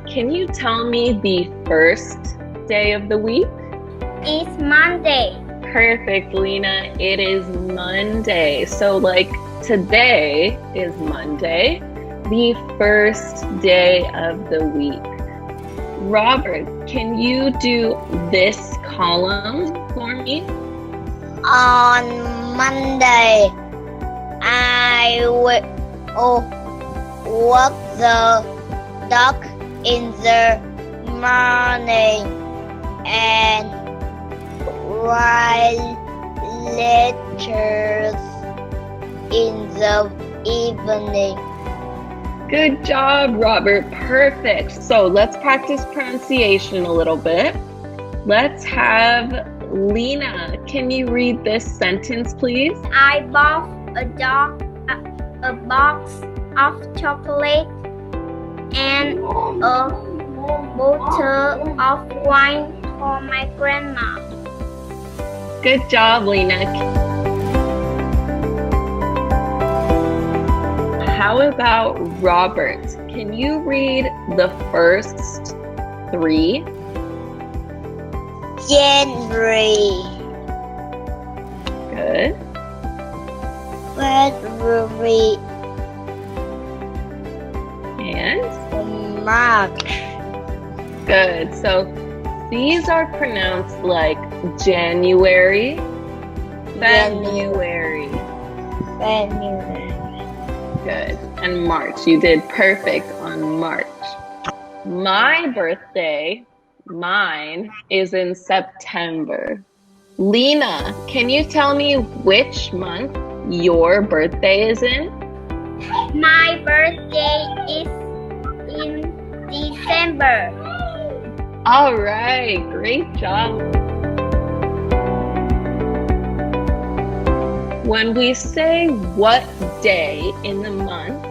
can you tell me the first day of the week? It's Monday. Perfect, Lena. It is Monday. So like today is Monday, the first day of the week. Robert, can you do this column for me? On Monday, I will walk the dog in the morning and write letters in the evening. Good job, Robert. Perfect. So let's practice pronunciation a little bit. Let's have Lena. Can you read this sentence, please? I bought a dog a box of chocolate and a bottle of wine for my grandma. Good job, Lena. How about Robert? Can you read the first three? January, Good. February, And? March. Good. So these are pronounced like January, February. Good. And March. You did perfect on March. My birthday, mine, is in September. Lena, can you tell me which month your birthday is in? My birthday is in December. All right, great job. When we say what day in the month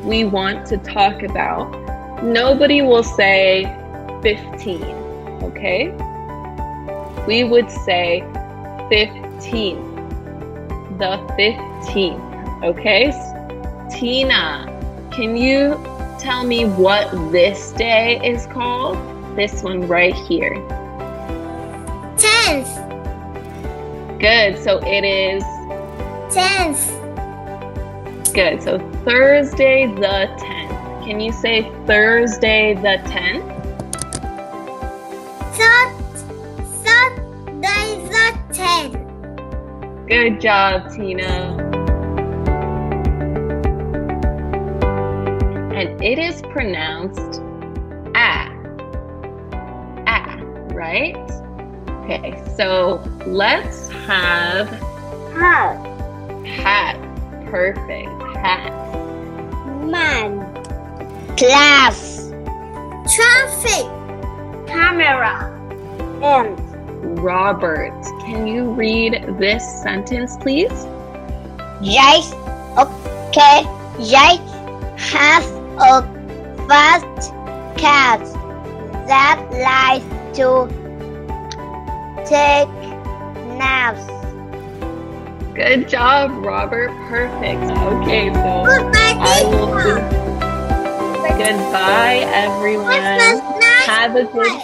we want to talk about, nobody will say 15, okay? We would say 15th, the 15th, okay? Tina, can you tell me what this day is called? This one right here. 10th. Good, so it is 10th. good. So Thursday the 10th. Can you say Thursday the 10th? Saturday the 10th. Good job, Tina. And it is pronounced right? Okay, so let's have hat. Perfect. Hat. Man. Class. Traffic. Camera. And Robert, can you read this sentence, please? yes. Okay. Yes has a fast cat that likes to take naps. Good job, Robert. Perfect. Okay, so Goodbye, I will teacher. Goodbye, everyone. Christmas night. Have a good